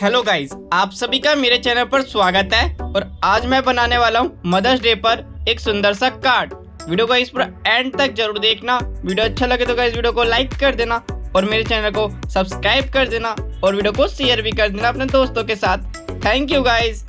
Hello guys, आप सभी का मेरे चैनल पर स्वागत है। और आज मैं बनाने वाला हूँ मदर्स डे पर एक सुंदर सा कार्ड। वीडियो को इस पूरा एंड तक जरूर देखना। वीडियो अच्छा लगे तो गाइस वीडियो को लाइक कर देना और मेरे चैनल को सब्सक्राइब कर देना और वीडियो को शेयर भी कर देना अपने दोस्तों के साथ। Thank you guys.